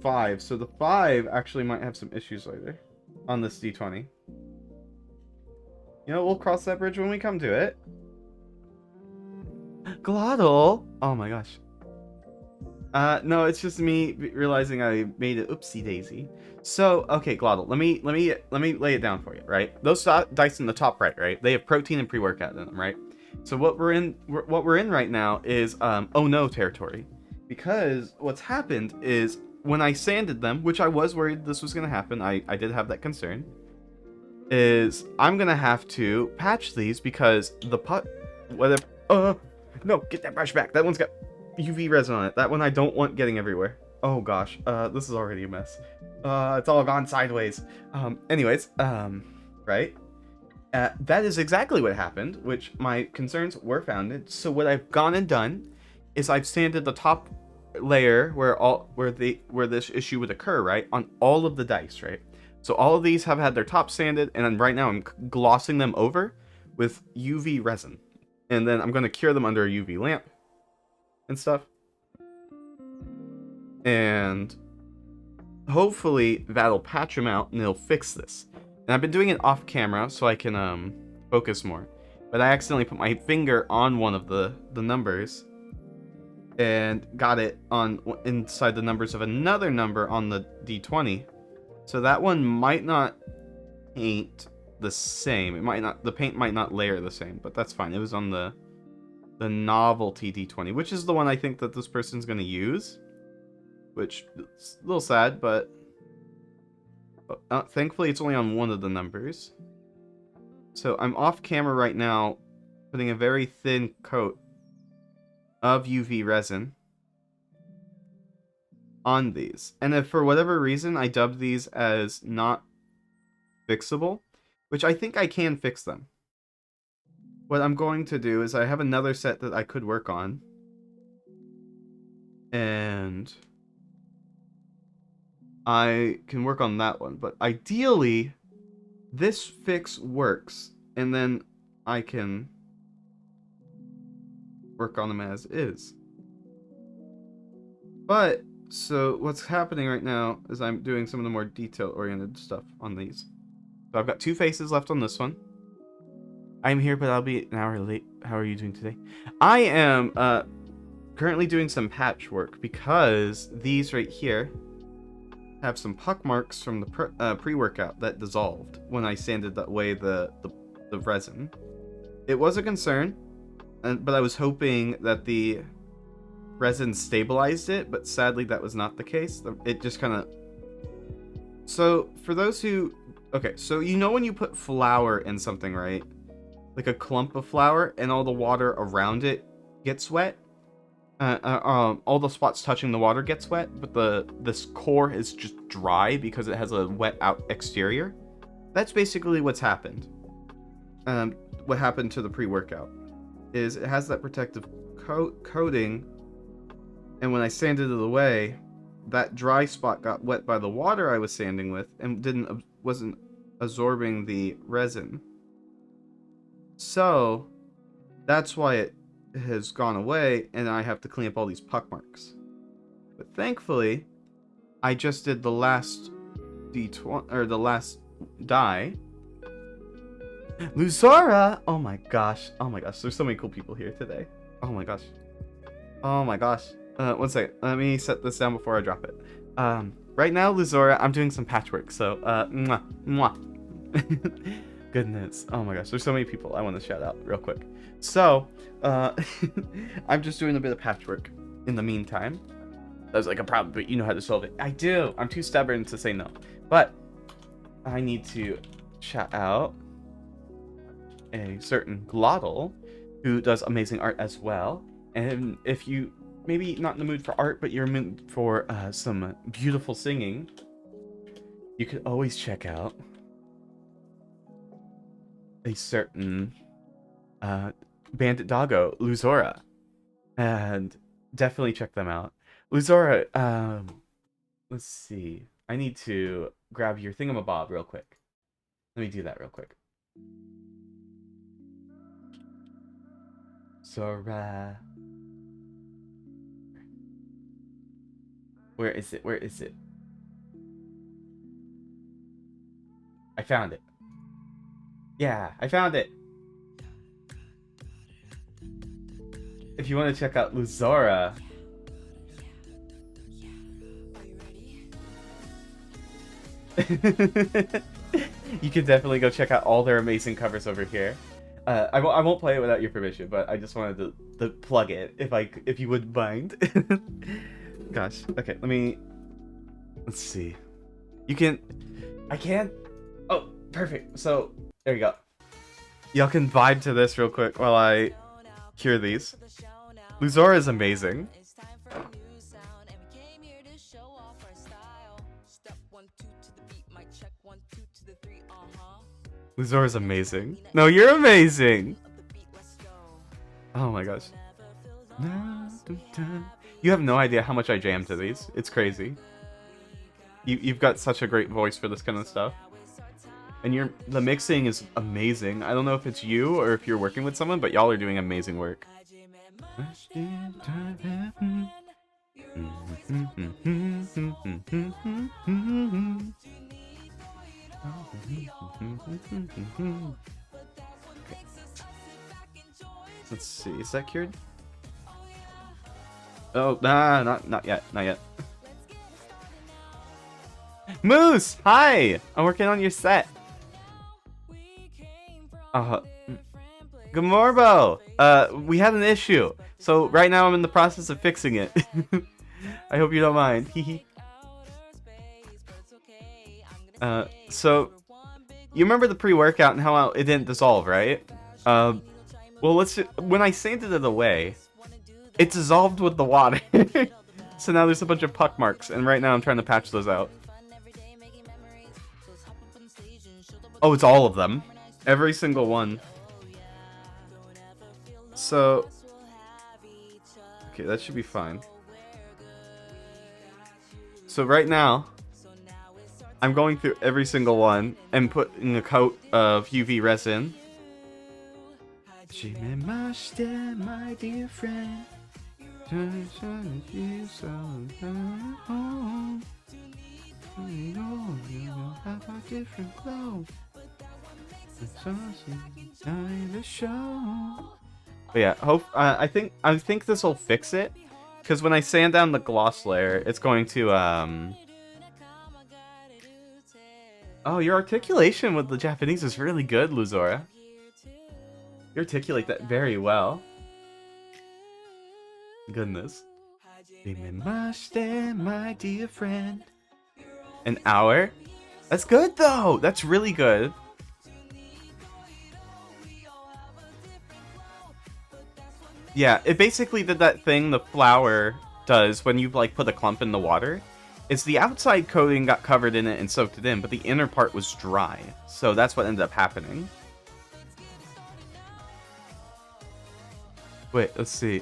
5, so the 5 actually might have some issues later on this D20. You know, we'll cross that bridge when we come to it. Glottal! Oh my gosh. No, it's just me realizing I made it oopsie daisy. So, okay, Glottal, let me lay it down for you, right? Those dice in the top right? They have protein and pre-workout in them, right? So what we're in right now is oh no territory, because what's happened is when I sanded them, which I was worried this was gonna happen, I did have that concern, is I'm gonna have to patch these because the whatever. No, get that brush back. That one's got UV resin on it. That one I don't want getting everywhere. Oh gosh, this is already a mess. It's all gone sideways. Anyways, right? That is exactly what happened, which my concerns were founded. So what I've gone and done is I've sanded the top layer where this issue would occur, right? On all of the dice, right? So all of these have had their top sanded, and right now I'm glossing them over with UV resin. And then I'm going to cure them under a UV lamp and stuff. And hopefully that'll patch them out and it'll fix this. And I've been doing it off camera so I can focus more. But I accidentally put my finger on one of the numbers and got it on inside the numbers of another number on the D20. So that one might not paint the same. It might not, the paint might not layer the same, but that's fine. It was on the novelty D20, which is the one I think that this person's going to use, which is a little sad, but thankfully it's only on one of the numbers. So I'm off camera right now putting a very thin coat of UV resin on these. And if for whatever reason I dub these as not fixable, which I think I can fix them, what I'm going to do is I have another set that I could work on. And I can work on that one. But ideally, this fix works. And then I can work on them as is. But, so what's happening right now is I'm doing some of the more detail-oriented stuff on these. So I've got 2 faces left on this one. I'm here, but I'll be an hour late. How are you doing today? I am currently doing some patchwork because these right here have some puck marks from the pre-workout that dissolved when I sanded away the resin. It was a concern, but I was hoping that the resin stabilized it, but sadly that was not the case. It just kind of... So, for those who... Okay, so you know when you put flour in something, right? Like a clump of flour, and all the water around it gets wet. All the spots touching the water gets wet, but this core is just dry because it has a wet out exterior. That's basically what's happened. What happened to the pre-workout is it has that protective coating, and when I sanded it away, that dry spot got wet by the water I was sanding with and wasn't absorbing the resin. So that's why it has gone away, and I have to clean up all these puck marks. But thankfully, I just did the last D20 or the last die. Luzora! Oh my gosh. Oh my gosh. There's so many cool people here today. Oh my gosh. Oh my gosh. One second. Let me set this down before I drop it. Right now, Luzora, I'm doing some patchwork. So, mwah, mwah. Goodness. Oh my gosh. There's so many people I want to shout out real quick. So, I'm just doing a bit of patchwork in the meantime. That was like a problem, but you know how to solve it. I do. I'm too stubborn to say no. But I need to shout out a certain Glottal who does amazing art as well. And if you maybe not in the mood for art, but you're in the mood for some beautiful singing, you could always check out a certain Bandit Doggo, Luzora. And definitely check them out. Luzora, let's see. I need to grab your thingamabob real quick. Let me do that real quick. Zora. Where is it? Where is it? I found it. Yeah, I found it. If you want to check out Luzora, you can definitely go check out all their amazing covers over here. I won't play it without your permission, but I just wanted to plug it if you wouldn't mind. Gosh. Okay, let's see. I can. Oh, perfect. So there you go. Y'all can vibe to this real quick while I cure these. Luzora is amazing. Luzora is amazing. No, you're amazing. Oh my gosh. You have no idea how much I jam to these. It's crazy. You've got such a great voice for this kind of stuff. And the mixing is amazing. I don't know if it's you or if you're working with someone, but y'all are doing amazing work. Let's see, is that cured? Oh, nah, not yet, not yet. Moose, hi! I'm working on your set. Good morbo. We had an issue, so right now I'm in the process of fixing it. I hope you don't mind. So you remember the pre-workout and how it didn't dissolve, right? Well, when I sanded it away, it dissolved with the water. So now there's a bunch of puck marks, and right now I'm trying to patch those out. Oh, it's all of them. Every single one. So, okay, that should be fine. So right now, I'm going through every single one and putting a coat of UV resin. My dear friend. But yeah, I think this will fix it, because when I sand down the gloss layer, it's going to Oh, your articulation with the Japanese is really good, Luzora. You articulate that very well. Goodness. My dear friend. An hour? That's good though. That's really good. Yeah, it basically did that thing the flour does when you like put a clump in the water. It's the outside coating got covered in it and soaked it in, but the inner part was dry. So that's what ended up happening. Wait, let's see.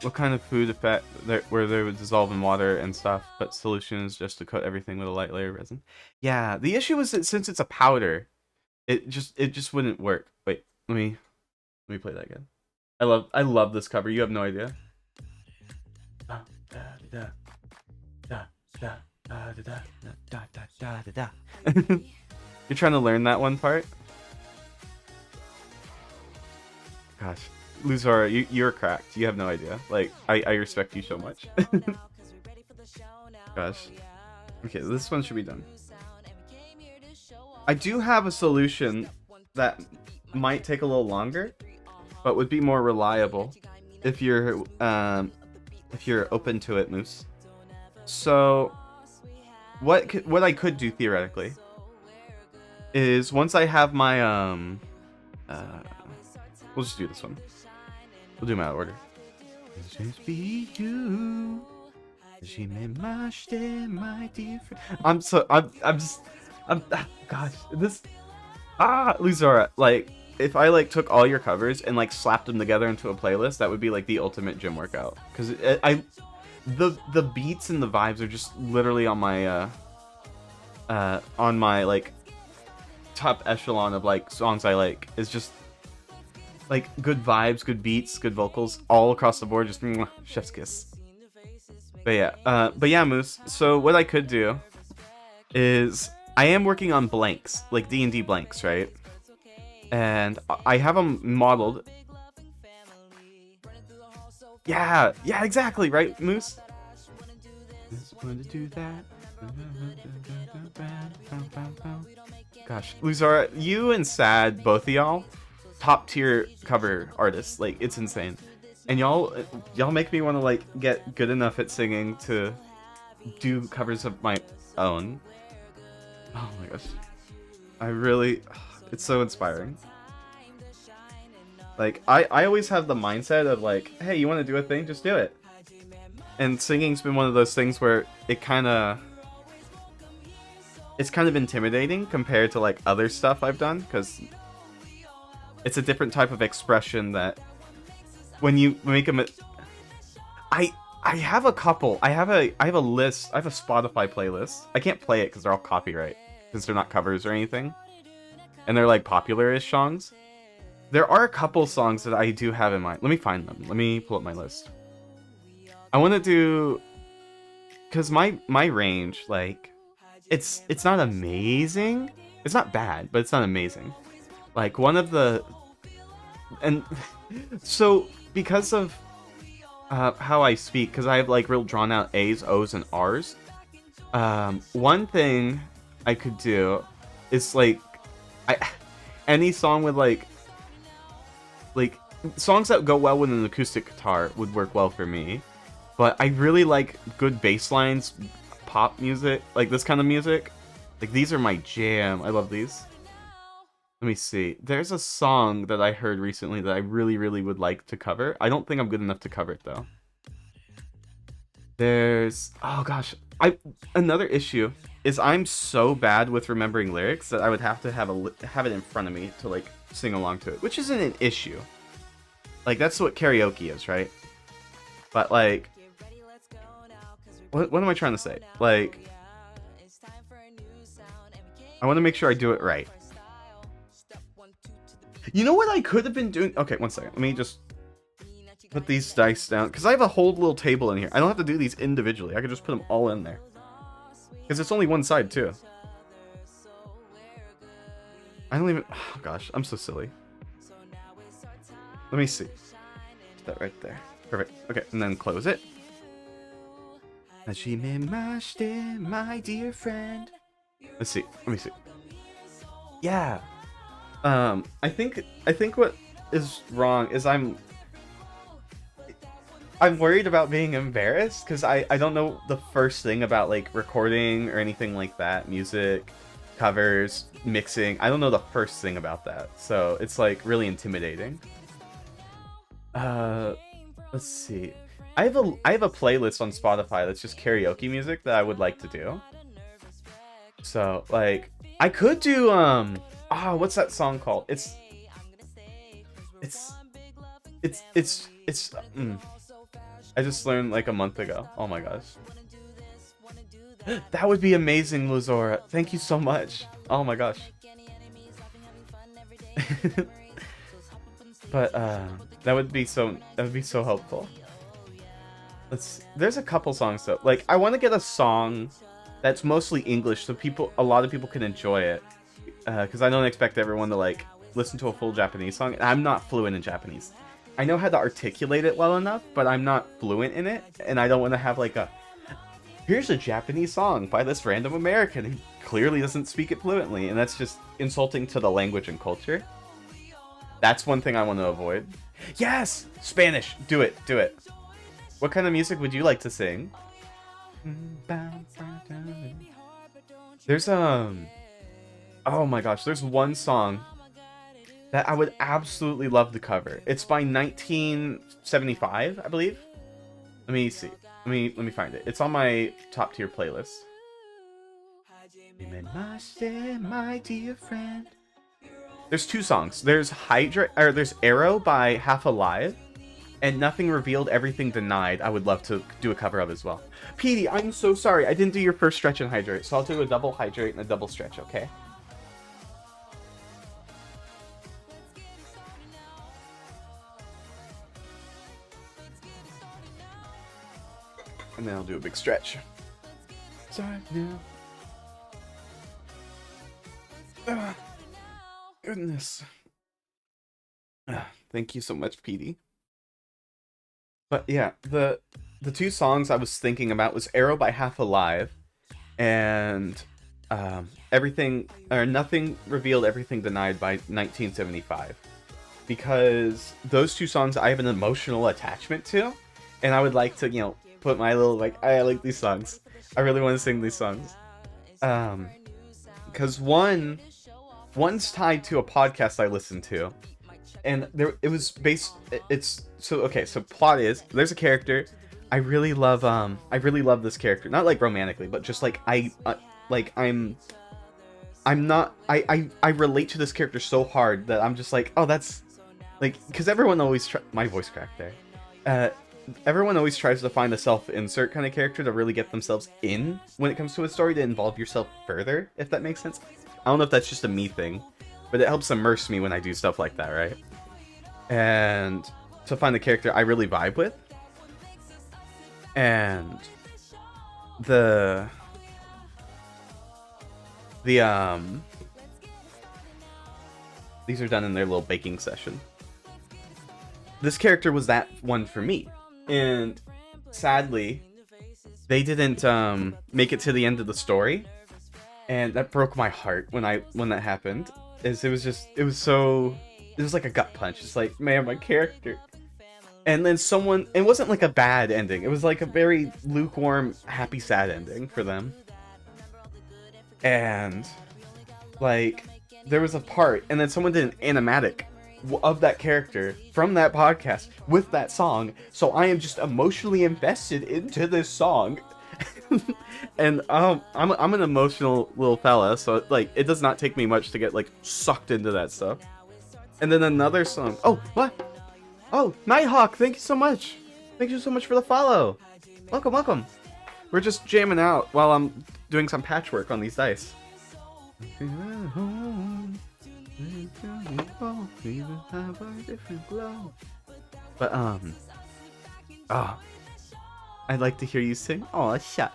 What kind of food effect where they would dissolve in water and stuff, but solution is just to coat everything with a light layer of resin? Yeah, the issue is that since it's a powder, it just wouldn't work. Wait, let me play that again. I love this cover. You have no idea. You're trying to learn that one part? Gosh, Luzora, you're cracked. You have no idea. Like, I respect you so much. Gosh. Okay, this one should be done. I do have a solution that might take a little longer, but would be more reliable if you're open to it, Moose. So, what I could do theoretically is once I have my we'll just do this one. We'll do them out of order. Just be you. My dear friend. Gosh, this. Luzora, like, if I like took all your covers and like slapped them together into a playlist, that would be like the ultimate gym workout. Because the beats and the vibes are just literally on my like top echelon of like songs I like. It's just like good vibes, good beats, good vocals all across the board. Just mwah, chef's kiss. But yeah, Moose. So what I could do is I am working on blanks, like D&D blanks, right? And I have them modeled. Yeah, yeah, exactly, right, Moose? Just wanna do that. Gosh, Luzara, you and Sad, both of y'all, top tier cover artists. Like, it's insane. And y'all make me want to like get good enough at singing to do covers of my own. Oh my gosh, I really, it's so inspiring. Like, I always have the mindset of like, hey, you want to do a thing, just do it. And singing's been one of those things where it's kind of intimidating compared to like other stuff I've done, because it's a different type of expression that when you make them. I have a couple. I have a list. I have a Spotify playlist. I can't play it because they're all copyright, since they're not covers or anything, and they're like popular-ish songs. There are a couple songs that I do have in mind. Let me find them. Let me pull up my list. I want to do, because my range, like, it's not amazing. It's not bad, but it's not amazing. Like, one of the, and so because of how I speak, because I have like real drawn out A's, O's, and R's. One thing I could do is like, any song with like songs that go well with an acoustic guitar would work well for me. But I really like good bass lines, pop music, like this kind of music. Like, these are my jam. I love these. Let me see. There's a song that I heard recently that I really, really would like to cover. I don't think I'm good enough to cover it, though. There's... Oh, gosh. Another issue is I'm so bad with remembering lyrics that I would have to have it in front of me to, like, sing along to it. Which isn't an issue. Like, that's what karaoke is, right? But, like... What am I trying to say? Like... I want to make sure I do it right. You know what I could have been doing? Okay, one second. Let me just put these dice down, because I have a whole little table in here. I don't have to do these individually. I could just put them all in there. Because it's only one side, too. I don't even... Oh, gosh, I'm so silly. Let me see. Put that right there. Perfect. Okay, and then close it. My dear friend. Let's see. Let me see. Yeah. I think what is wrong is I'm worried about being embarrassed, because I don't know the first thing about like recording or anything like that, music, covers, mixing. I don't know the first thing about that, so it's like really intimidating. Let's see. I have a playlist on Spotify that's just karaoke music that I would like to do. So like I could do what's that song called? I just learned like a month ago. Oh my gosh. That would be amazing, Luzora. Thank you so much. Oh my gosh. But that would be so helpful. There's a couple songs though. Like, I want to get a song that's mostly English so a lot of people can enjoy it. Because I don't expect everyone to like listen to a full Japanese song. And I'm not fluent in Japanese. I know how to articulate it well enough, but I'm not fluent in it, and I don't want to have like here's a Japanese song by this random American who clearly doesn't speak it fluently, and that's just insulting to the language and culture. That's one thing I want to avoid. Yes! Spanish! Do it. What kind of music would you like to sing? There's oh my gosh, there's one song that I would absolutely love to cover. It's by 1975, I believe. Let me see. Let me find it. It's on my top tier playlist. My dear friend. There's two songs. There's there's Arrow by Half Alive, and Nothing Revealed, Everything Denied. I would love to do a cover of as well. Petey, I'm so sorry. I didn't do your first stretch and hydrate, so I'll do a double hydrate and a double stretch, okay? And then I'll do a big stretch. Sorry, now. Goodness. Thank you so much, Petey. But yeah, the two songs I was thinking about was Arrow by Half Alive and Everything or Nothing Revealed, Everything Denied by 1975. Because those two songs I have an emotional attachment to, and I would like to, put my little, like, I like these songs. I really want to sing these songs. Because one's tied to a podcast I listened to, and it was based. It's so okay. So plot is there's a character I really love. I really love this character, not like romantically, but just like I'm not. I relate to this character so hard that I'm just like, oh, that's like, because everyone always my voice cracked there. Everyone always tries to find a self-insert kind of character to really get themselves in when it comes to a story, to involve yourself further, if that makes sense. I don't know if that's just a me thing, but it helps immerse me when I do stuff like that, right? And to find a character I really vibe with. And these are done in their little baking session. This character was that one for me. And sadly, they didn't make it to the end of the story. And that broke my heart when that happened. It was like a gut punch. It's like, man, my character. And then it wasn't like a bad ending. It was like a very lukewarm, happy, sad ending for them. And like, there was a part, and then someone did an animatic of that character from that podcast with that song. So I am just emotionally invested into this song. And I'm an emotional little fella, so like it does not take me much to get like sucked into that stuff. And then another song. Oh, what? Oh, Nighthawk, thank you so much. Thank you so much for the follow. Welcome. We're just jamming out while I'm doing some patchwork on these dice. But I'd like to hear you sing. Oh, shut.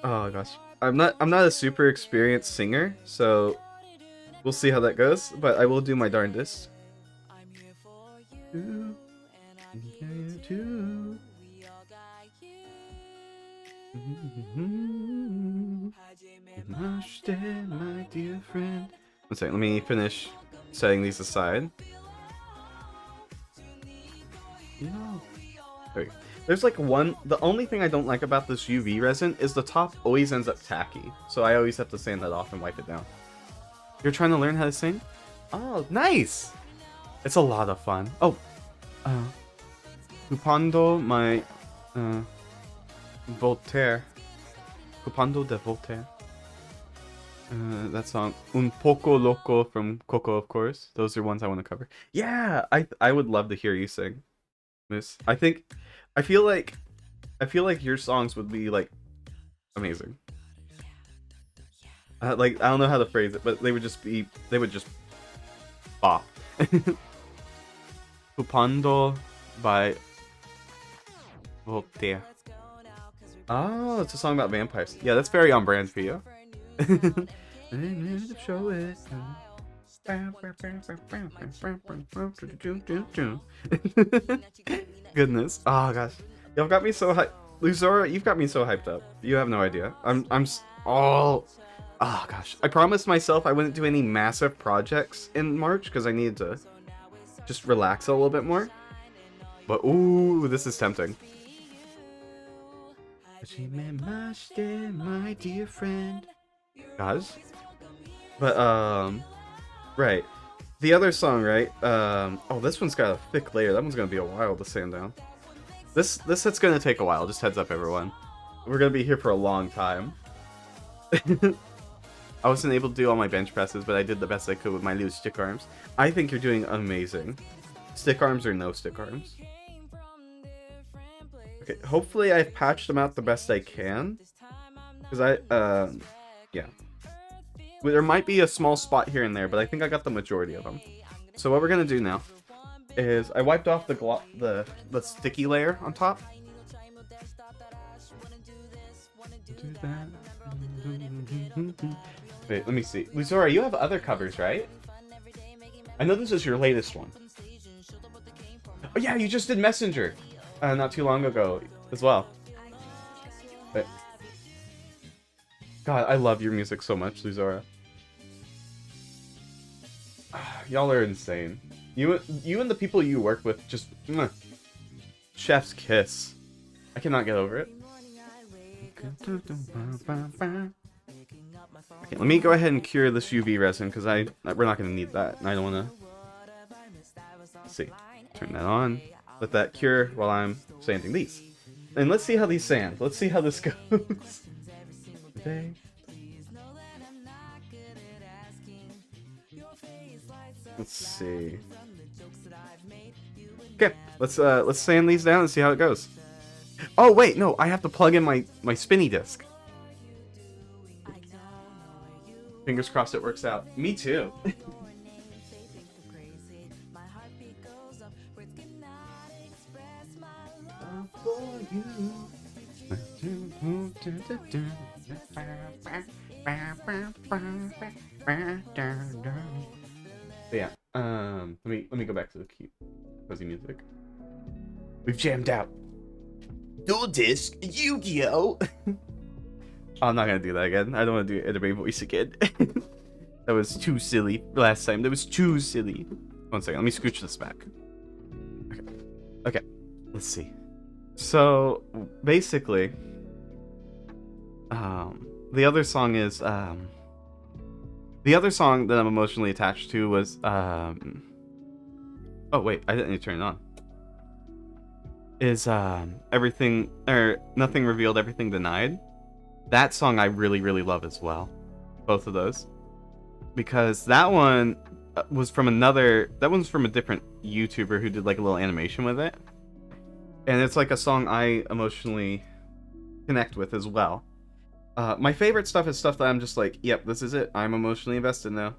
Oh gosh, I'm not a super experienced singer, so we'll see how that goes. But I will do my darndest. My dear friend. One second, let me finish setting these aside. There's like the only thing I don't like about this UV resin is the top always ends up tacky. So I always have to sand that off and wipe it down. You're trying to learn how to sing? Oh, nice! It's a lot of fun. Oh, Cupando my, Voltaire. Cupando de Voltaire. That song, Un Poco Loco from Coco, of course. Those are ones I want to cover. Yeah, I would love to hear you sing, Miss. I feel like your songs would be like amazing. Like, I don't know how to phrase it, but they would just bop. Cupando by Voltaire. Oh, it's a song about vampires. Yeah, that's very on brand for you. Goodness. Oh gosh. Y'all got me so hyped. Luzora, you've got me so hyped up. You have no idea. Oh gosh. I promised myself I wouldn't do any massive projects in March because I needed to just relax a little bit more. But ooh, this is tempting. My dear friend. Guys. But right. The other song, right? Oh, this one's got a thick layer. That one's gonna be a while to sand down. This set's gonna take a while. Just heads up, everyone. We're gonna be here for a long time. I wasn't able to do all my bench presses, but I did the best I could with my new stick arms. I think you're doing amazing. Stick arms or no stick arms. Okay, hopefully I've patched them out the best I can. Because yeah. There might be a small spot here and there, but I think I got the majority of them. So what we're gonna do now is I wiped off the sticky layer on top. Wait, let me see. Luzora, you have other covers, right? I know this is your latest one. Oh yeah, you just did Messenger not too long ago as well. But, God, I love your music so much, Luzora. Y'all are insane. You and the people you work with just chef's kiss. I cannot get over it. Okay, let me go ahead and cure this UV resin because we're not gonna need that, and I don't wanna. Let's see, turn that on. Let that cure while I'm sanding these, and let's see how these sand. Let's see how this goes. Let's see. Okay, let's sand these down and see how it goes. Oh wait, no, I have to plug in my spinny disc. Fingers crossed it works out. Me too. But yeah, let me go back to the cute fuzzy music. We've jammed out. Dual disc Yu-Gi-Oh! I'm not gonna do that again. I don't want to do Itterby voice again. That was too silly last time. That was too silly. One second, let me scooch this back. Okay, let's see. So basically, the other song is the other song that I'm emotionally attached to was oh wait, I didn't need to turn it on. Is everything or nothing revealed, everything denied. That song I really love as well. Both of those. Because that one was from that one's from a different YouTuber who did like a little animation with it. And it's like a song I emotionally connect with as well. My favorite stuff is stuff that I'm just like, yep, this is it. I'm emotionally invested now.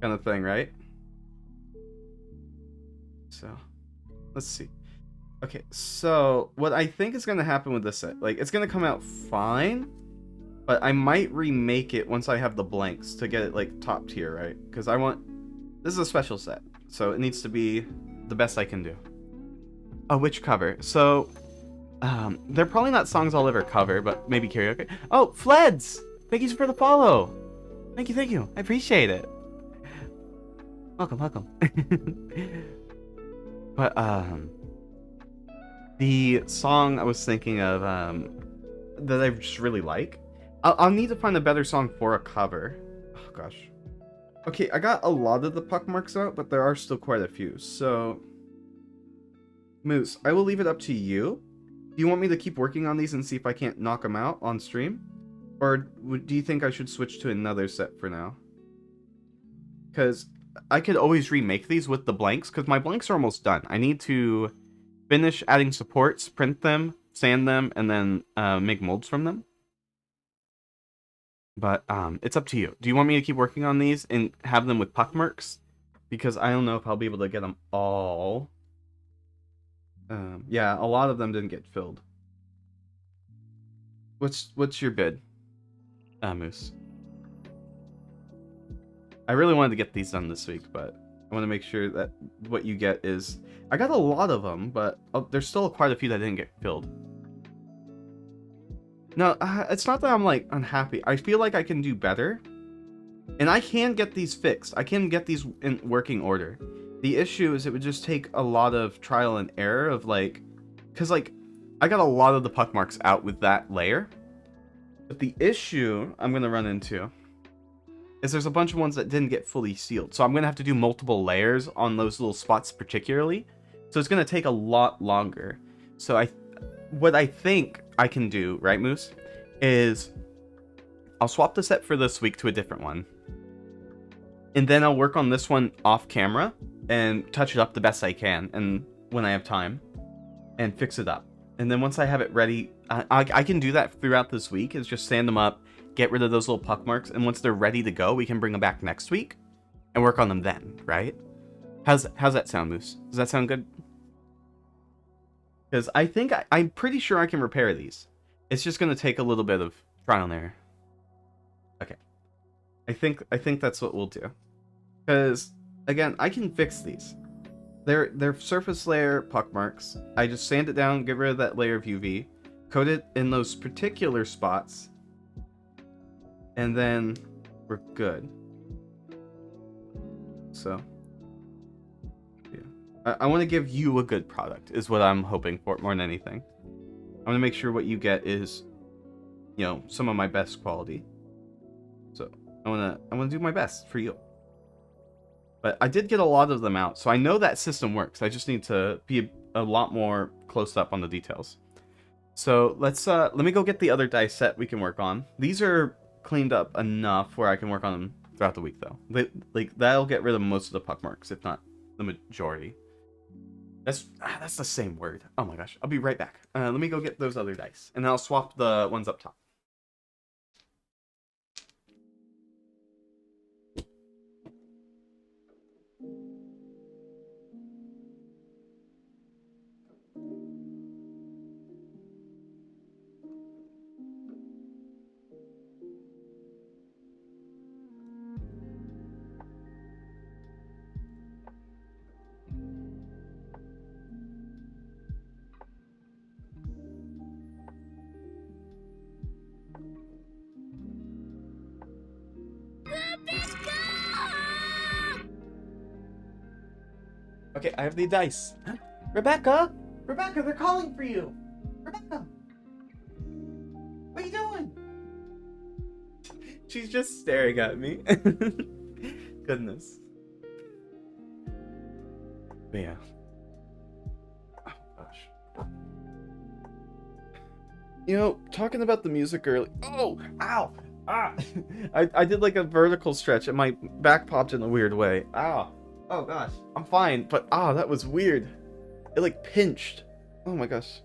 Kind of thing, right? So, let's see. Okay, so what I think is going to happen with this set, like, it's going to come out fine, but I might remake it once I have the blanks to get it, like, top tier, right? Because this is a special set, so it needs to be the best I can do. Oh, which cover? So, they're probably not songs I'll ever cover, but maybe karaoke. Oh, Fleds! Thank you for the follow! Thank you. I appreciate it. Welcome. But, the song I was thinking of, that I just really like, I'll need to find a better song for a cover. Oh, gosh. Okay, I got a lot of the puck marks out, but there are still quite a few, so... Moose, I will leave it up to you. Do you want me to keep working on these and see if I can't knock them out on stream? Or do you think I should switch to another set for now? Because I could always remake these with the blanks, because my blanks are almost done. I need to finish adding supports, print them, sand them, and then make molds from them. But it's up to you. Do you want me to keep working on these and have them with puck mercs? Because I don't know if I'll be able to get them all. Yeah, a lot of them didn't get filled. What's your bid, Moose? I really wanted to get these done this week, but I want to make sure that what you get is... I got a lot of them, but there's still quite a few that didn't get filled. No, it's not that I'm, like, unhappy. I feel like I can do better. And I can get these fixed. I can get these in working order. The issue is it would just take a lot of trial and error of, like... Because, like, I got a lot of the puck marks out with that layer. But the issue I'm going to run into is there's a bunch of ones that didn't get fully sealed. So I'm going to have to do multiple layers on those little spots particularly. So it's going to take a lot longer. So what I think I can do, right, Moose, is I'll swap the set for this week to a different one. And then I'll work on this one off camera and touch it up the best I can, and when I have time, and fix it up. And then once I have it ready, I can do that throughout this week, is just sand them up, get rid of those little puck marks, and once they're ready to go, we can bring them back next week and work on them then, right? How's that sound, Moose? Does that sound good? Because I think I'm pretty sure I can repair these. It's just going to take a little bit of trial and error. Okay. I think that's what we'll do. Because again, I can fix these. They're surface layer puck marks. I just sand it down, get rid of that layer of UV, coat it in those particular spots, and then we're good. So, yeah. I want to give you a good product, is what I'm hoping for more than anything. I want to make sure what you get is, you know, some of my best quality. So, I want to do my best for you. But I did get a lot of them out, so I know that system works. I just need to be a lot more close up on the details. So let me go get the other dice set we can work on. These are cleaned up enough where I can work on them throughout the week, though. That'll get rid of most of the puck marks, if not the majority. That's the same word. Oh my gosh, I'll be right back. Let me go get those other dice, and I'll swap the ones up top. Okay, I have the dice. Rebecca! Rebecca, they're calling for you! Rebecca! What are you doing? She's just staring at me. Goodness. But yeah. Oh, gosh. You know, talking about the music early... Oh! Ow! Ah! I did like a vertical stretch and my back popped in a weird way. Ow! Oh gosh, I'm fine, but that was weird. It like pinched. Oh my gosh.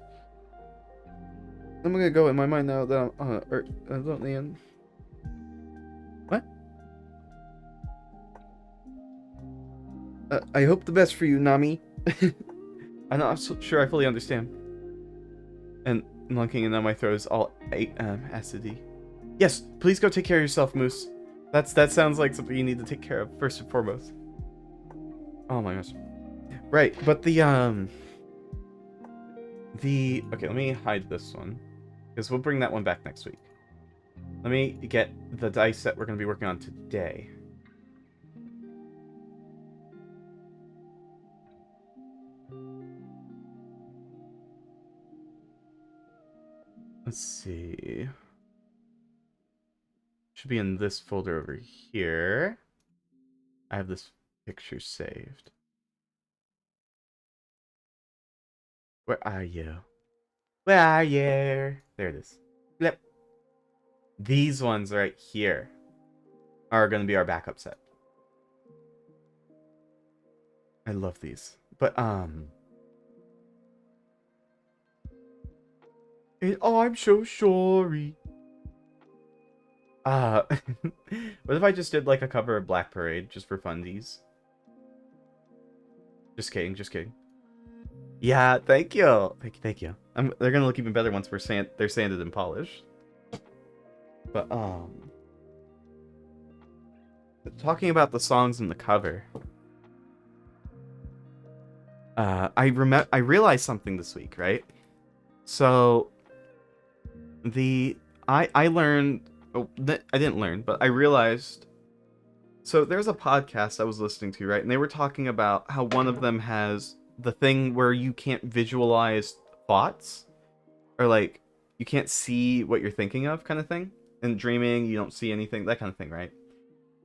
I'm gonna go in my mind now that I'm not the end. What? I hope the best for you, Nami. I'm not so sure I fully understand. And lunking and now my throat is all acidy. Yes, please go take care of yourself, Moose. That sounds like something you need to take care of first and foremost. Oh my gosh. Right, but okay, let me hide this one, because we'll bring that one back next week. Let me get the dice that we're going to be working on today. Let's see. Should be in this folder over here. I have this picture saved. Where are you? Where are you? There it is. Yep. These ones right here are going to be our backup set. I love these. But, and, I'm so sorry. What if I just did like a cover of Black Parade just for funsies? Just kidding, just kidding. Yeah, thank you. Thank you. They're gonna look even better once they're sanded and polished. But talking about the songs in the cover, I realized something this week, right? So I learned. Oh, I didn't learn, but I realized. So there's a podcast I was listening to, right? And they were talking about how one of them has the thing where you can't visualize thoughts, or like you can't see what you're thinking of, kind of thing. In dreaming, you don't see anything, that kind of thing, right?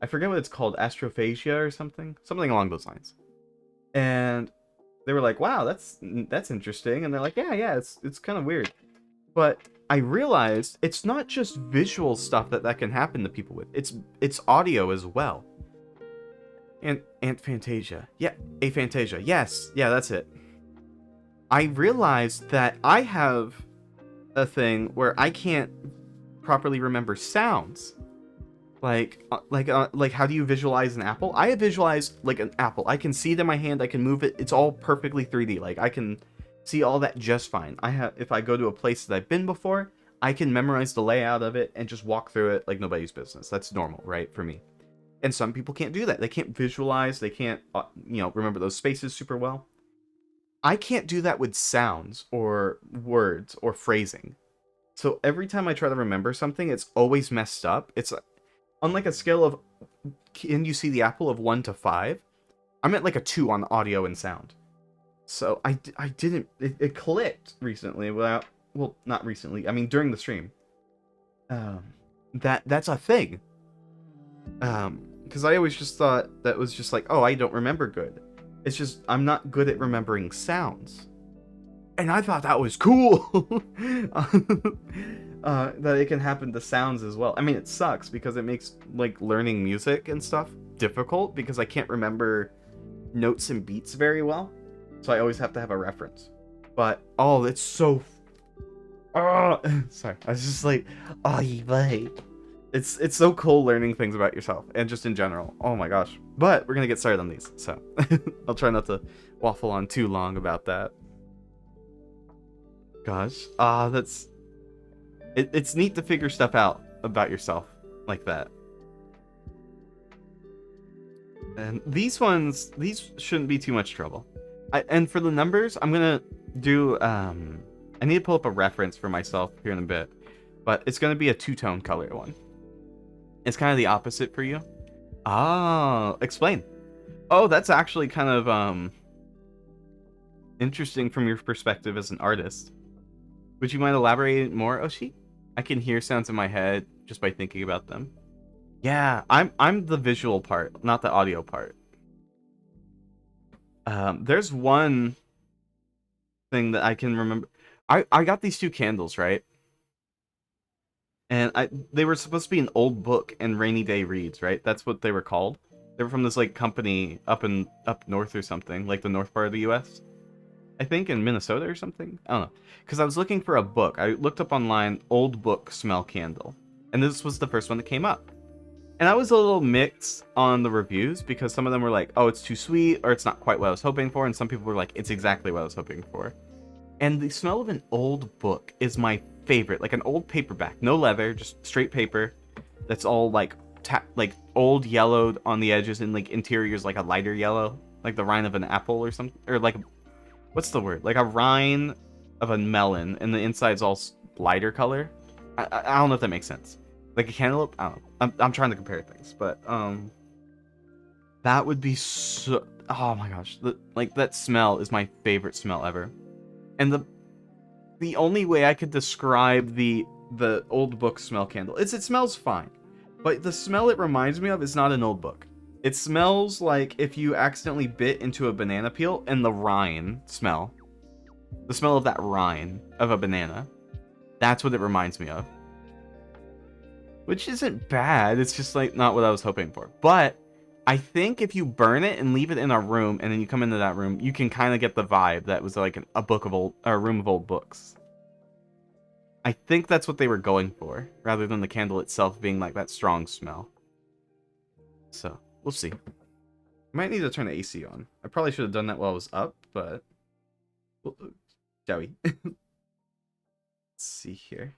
I forget what it's called, astrophagia or something along those lines. And they were like, "Wow, that's interesting." And they're like, "Yeah, it's kind of weird." But I realized it's not just visual stuff that can happen to people with. It's audio as well. And aphantasia. Yeah, aphantasia. Yes. Yeah, that's it. I realized that I have a thing where I can't properly remember sounds. Like how do you visualize an apple? I visualize like an apple. I can see it in my hand, I can move it. It's all perfectly 3D. Like I can see all that just fine. If I go to a place that I've been before, I can memorize the layout of it and just walk through it like nobody's business. That's normal, right, for me. And some people can't do that. They can't visualize. They can't, remember those spaces super well. I can't do that with sounds or words or phrasing. So every time I try to remember something, it's always messed up. It's on like a scale of, can you see the apple of 1 to 5? I'm at like a 2 on audio and sound. So I didn't, it clicked recently without, well, not recently. I mean, during the stream. That's a thing. Because I always just thought that was just like, oh, I don't remember good. It's just, I'm not good at remembering sounds. And I thought that was cool. That it can happen to sounds as well. I mean, it sucks because it makes, like, learning music and stuff difficult because I can't remember notes and beats very well. So I always have to have a reference. But, oh, it's so... Oh, sorry. I was just like, oh, you It's so cool learning things about yourself and just in general. Oh my gosh. But we're going to get started on these. So I'll try not to waffle on too long about that. Gosh. That's... It's neat to figure stuff out about yourself like that. And these ones, these shouldn't be too much trouble. And for the numbers, I'm going to do... I need to pull up a reference for myself here in a bit. But it's going to be a two-tone color one. It's kind of the opposite for you. Ah, explain. Oh, that's actually kind of interesting from your perspective as an artist. Would you mind elaborating more, Oshi? I can hear sounds in my head just by thinking about them. Yeah, I'm the visual part, not the audio part. There's one thing that I can remember. I got these two candles, right? And they were supposed to be an old book and rainy day reads, right? That's what they were called. They were from this like company up north or something, like the north part of the US. I think in Minnesota or something. I don't know. Because I was looking for a book. I looked up online old book smell candle. And this was the first one that came up. And I was a little mixed on the reviews because some of them were like, oh, it's too sweet, or it's not quite what I was hoping for, and some people were like, it's exactly what I was hoping for. And the smell of an old book is my favorite, like an old paperback, no leather, just straight paper that's all like old yellowed on the edges and like interiors like a lighter yellow, like the rind of an apple or something, or like what's the word, like a rind of a melon and the inside's all lighter color. I don't know if that makes sense. Like a cantaloupe. I don't know. I'm trying to compare things, but that would be so... Oh my gosh, like that smell is my favorite smell ever. And the only way I could describe the old book smell candle, it smells fine, but the smell it reminds me of is not an old book. It smells like if you accidentally bit into a banana peel and the rind smell, the smell of that rind of a banana. That's what it reminds me of. Which isn't bad. It's just like not what I was hoping for. But I think if you burn it and leave it in a room and then you come into that room, you can kind of get the vibe that was like a room of old books. I think that's what they were going for, rather than the candle itself being like that strong smell. So, we'll see. I might need to turn the AC on. I probably should have done that while I was up, but... Shall we? Let's see here.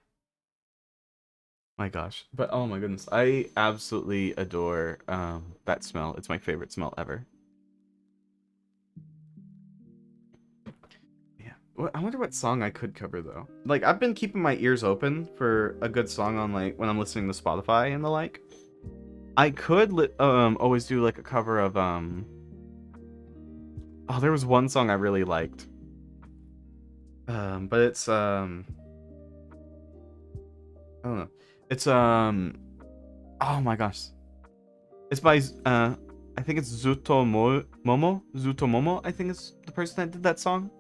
My gosh. But oh my goodness. I absolutely adore that smell. It's my favorite smell ever. Yeah. I wonder what song I could cover though. Like I've been keeping my ears open for a good song on like when I'm listening to Spotify and the like. I could always do like a cover of oh, there was one song I really liked. But it's I don't know. It's oh my gosh. It's by I think it's Zutomomo, I think is the person that did that song.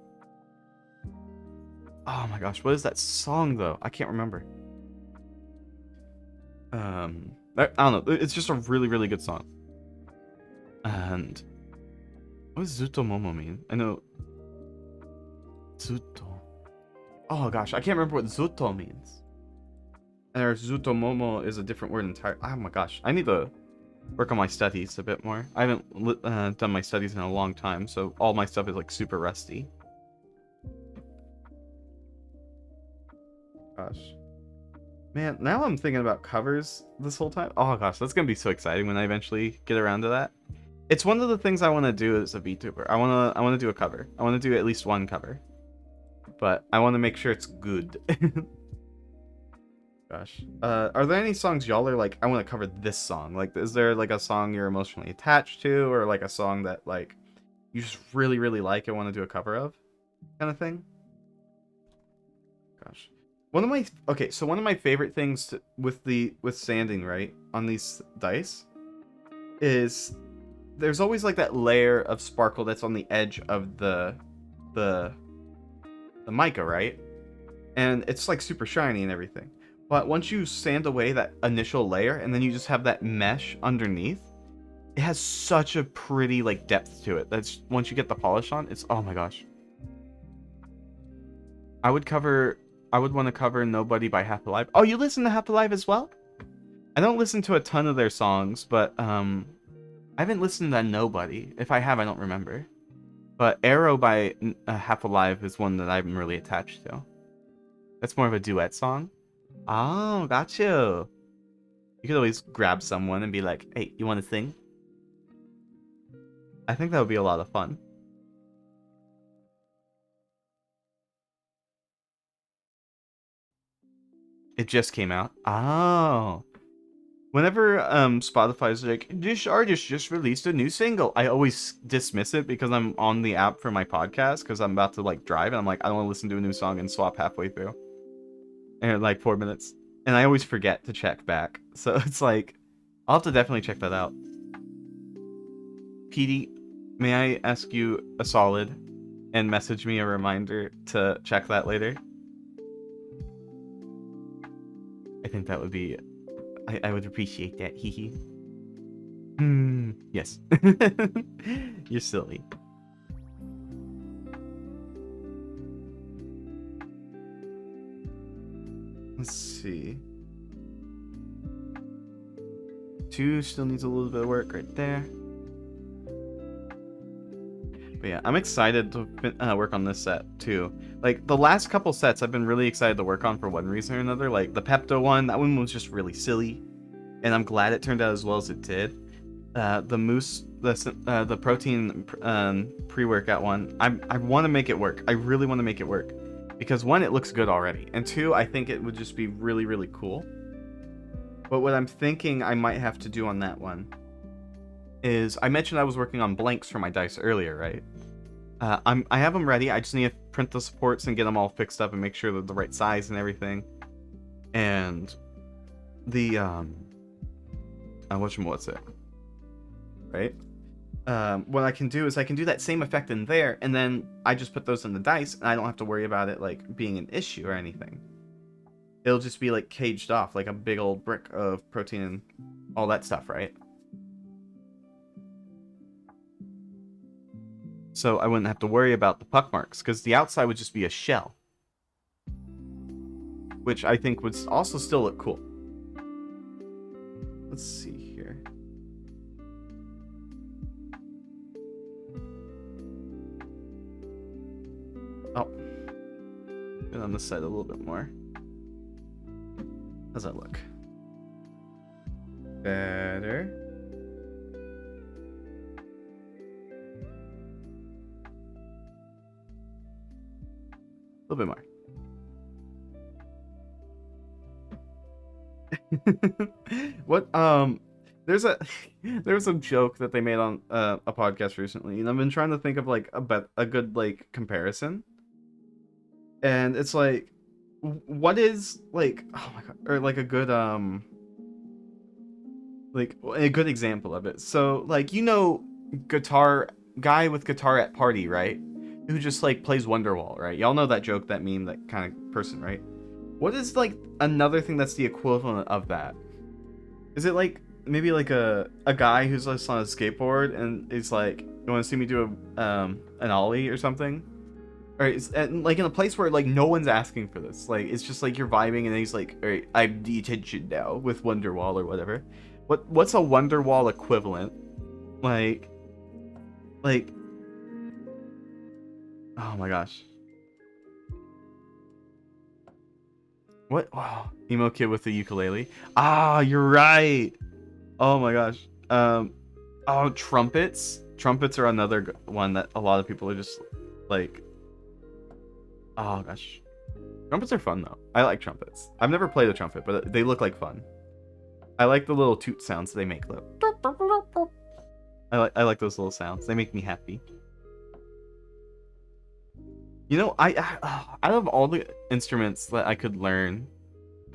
Oh my gosh, what is that song though? I can't remember. I don't know. It's just a really, really good song. And what does Zutomomo mean? I know Zuto. Oh gosh, I can't remember what Zuto means. Or Zutomomo is a different word entirely. Oh my gosh, I need to work on my studies a bit more. I haven't done my studies in a long time, so all my stuff is like super rusty. Gosh. Man, now I'm thinking about covers this whole time. Oh gosh, that's gonna be so exciting when I eventually get around to that. It's one of the things I want to do as a VTuber. I wanna do a cover. I want to do at least one cover, but I want to make sure it's good. Gosh, are there any songs y'all are like, I want to cover this song? Like, is there like a song you're emotionally attached to, or like a song that like you just really really like and want to do a cover of, kind of thing? Gosh, one of my favorite things with sanding, right, on these dice is there's always like that layer of sparkle that's on the edge of the the mica, right? And it's like super shiny and everything. But once you sand away that initial layer and then you just have that mesh underneath, it has such a pretty like depth to it. That's once you get the polish on, it's oh my gosh. I would cover I would want to cover Nobody by Half Alive. Oh, you listen to Half Alive as well? I don't listen to a ton of their songs, but I haven't listened to Nobody. If I have, I don't remember. But Arrow by Half Alive is one that I'm really attached to. That's more of a duet song. Oh, got you. You could always grab someone and be like, hey, you want to sing? I think that would be a lot of fun. It just came out. Oh. Whenever Spotify's like, this artist just released a new single, I always dismiss it because I'm on the app for my podcast because I'm about to like drive and I'm like, I don't want to listen to a new song and swap halfway through. And like 4 minutes. And I always forget to check back. So it's like, I'll have to definitely check that out. PD, may I ask you a solid and message me a reminder to check that later? I think that would be... I would appreciate that. Hee yes. You're silly. Let's see. 2 still needs a little bit of work right there. But yeah, I'm excited to work on this set too. Like the last couple sets I've been really excited to work on for one reason or another. Like the Pepto one, that one was just really silly. And I'm glad it turned out as well as it did. The Moose, the protein pre-workout one, I want to make it work. I really want to make it work. Because one, it looks good already. And two, I think it would just be really, really cool. But what I'm thinking I might have to do on that one is, I mentioned I was working on blanks for my dice earlier, right? I have them ready. I just need to print the supports and get them all fixed up and make sure they're the right size and everything. And the what's it? Right? What I can do is I can do that same effect in there, and then I just put those in the dice, and I don't have to worry about it like being an issue or anything. It'll just be like caged off, like a big old brick of protein and all that stuff, right? So I wouldn't have to worry about the puck marks, because the outside would just be a shell. Which I think would also still look cool. Let's see here. Oh. Get on this side a little bit more. How's that look? Better. A little bit more. What there's a joke that they made on a podcast recently, and I've been trying to think of like a good like comparison, and it's like, what is like, oh my god, or like a good like a good example of it. So like, guitar guy with guitar at party, right, who just like plays Wonderwall, right? Y'all know that joke, that meme, that kind of person, right? What is like another thing that's the equivalent of that? Is it like maybe like a guy who's just on a skateboard and is like, you want to see me do a an ollie or something? Or it's and like in a place where like no one's asking for this. Like it's just like you're vibing, and then he's like, all right, I'm the attention now with Wonderwall or whatever. What's a Wonderwall equivalent? Like oh my gosh. What? Wow. Emo kid with the ukulele. Ah, you're right. Oh my gosh. Oh, trumpets. Trumpets are another one that a lot of people are just like. Oh gosh. Trumpets are fun though. I like trumpets. I've never played a trumpet, but they look like fun. I like the little toot sounds they make though. I like those little sounds. They make me happy. You know, out of all the instruments that I could learn,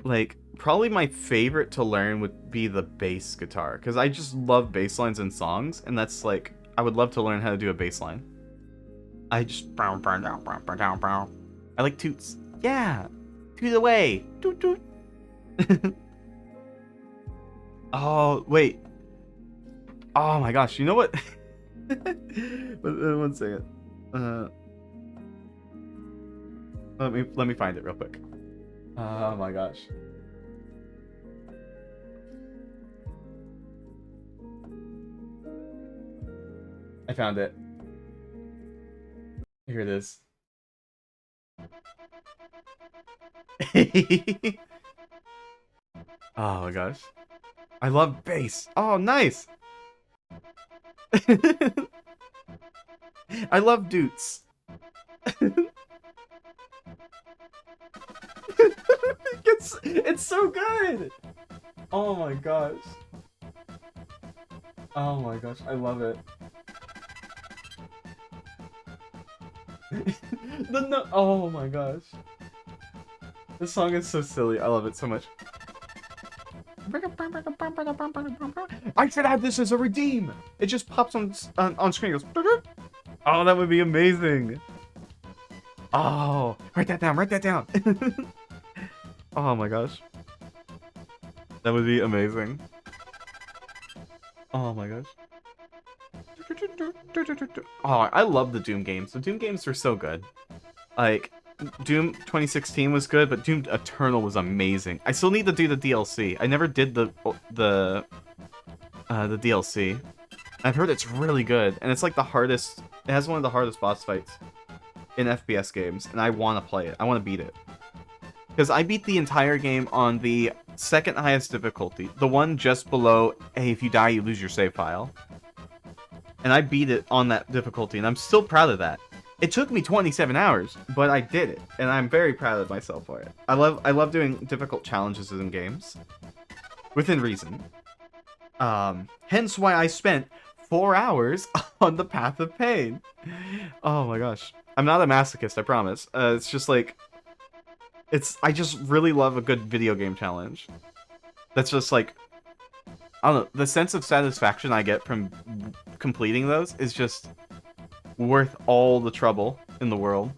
like probably my favorite to learn would be the bass guitar, because I just love bass lines in songs, and that's like I would love to learn how to do a bass line. I just I like toots. Yeah, toot away. Toot toot. Oh wait. Oh my gosh. You know what? One second. Let me find it real quick. Oh my gosh. I found it. Here it is. Oh my gosh. I love bass. Oh, nice. I love doots. It's so good. Oh my gosh. Oh my gosh, I love it. Oh my gosh. This song is so silly. I love it so much. I should have this as a redeem. It just pops on screen. It goes. Oh, that would be amazing. Oh, write that down. Write that down. Oh my gosh. That would be amazing. Oh my gosh. Oh, I love the Doom games. The Doom games are so good. Like, Doom 2016 was good, but Doom Eternal was amazing. I still need to do the DLC. I never did the DLC. I've heard it's really good, and it's like the hardest. It has one of the hardest boss fights in FPS games, and I want to play it. I want to beat it. Because I beat the entire game on the second highest difficulty. The one just below, hey, if you die, you lose your save file. And I beat it on that difficulty, and I'm still proud of that. It took me 27 hours, but I did it, and I'm very proud of myself for it. I love doing difficult challenges in games. Within reason. Hence why I spent 4 hours on the Path of Pain. Oh my gosh. I'm not a masochist, I promise. It's just like... I just really love a good video game challenge. That's just like... I don't know, the sense of satisfaction I get from completing those is just worth all the trouble in the world.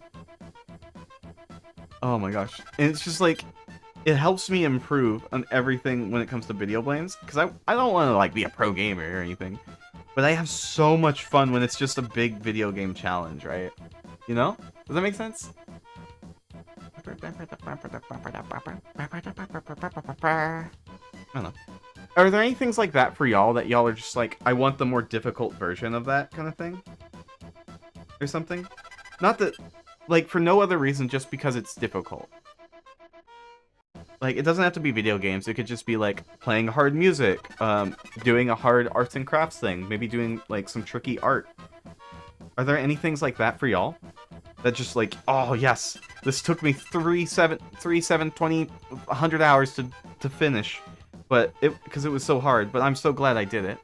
Oh my gosh. And it's just like... It helps me improve on everything when it comes to video games. Because I don't want to like be a pro gamer or anything. But I have so much fun when it's just a big video game challenge, right? You know? Does that make sense? I don't know. Are there any things like that for y'all that y'all are just like, I want the more difficult version of that kind of thing? Or something? Not that, like, for no other reason, just because it's difficult. Like, it doesn't have to be video games. It could just be, like, playing hard music, doing a hard arts and crafts thing, maybe doing, like, some tricky art. Are there any things like that for y'all? That just, like, oh, yes, this took me 100 hours to finish. But, because it was so hard, but I'm so glad I did it.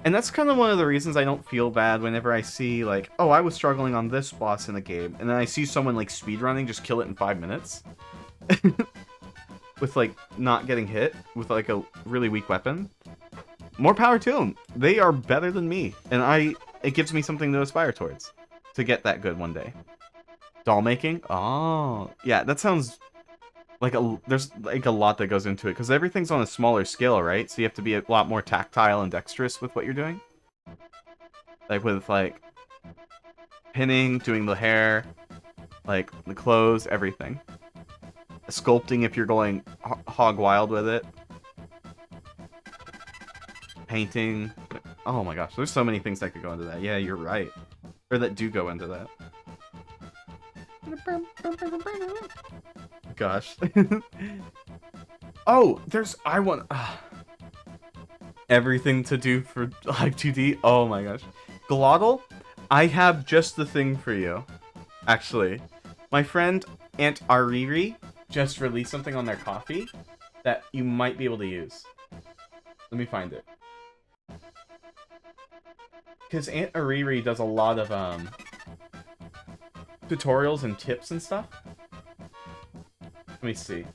And that's kind of one of the reasons I don't feel bad whenever I see, like, oh, I was struggling on this boss in the game, and then I see someone, like, speedrunning just kill it in 5 minutes. With, like, not getting hit with, like, a really weak weapon. More power to them. They are better than me. And it gives me something to aspire towards. To get that good one day. Doll making? Oh. Yeah, that sounds like there's, like, a lot that goes into it. Because everything's on a smaller scale, right? So you have to be a lot more tactile and dexterous with what you're doing. Like, with, like, pinning, doing the hair, like, the clothes, everything. Sculpting if you're going hog wild with it. Painting. Oh my gosh, there's so many things that could go into that. Yeah, you're right. Or that do go into that. gosh. Oh, I want everything to do for Live 2D. Oh my gosh. Glottal, I have just the thing for you. Actually, my friend Aunt Ariri just released something on their coffee that you might be able to use. Let me find it. Because Aunt Ariri does a lot of tutorials and tips and stuff. Let me see.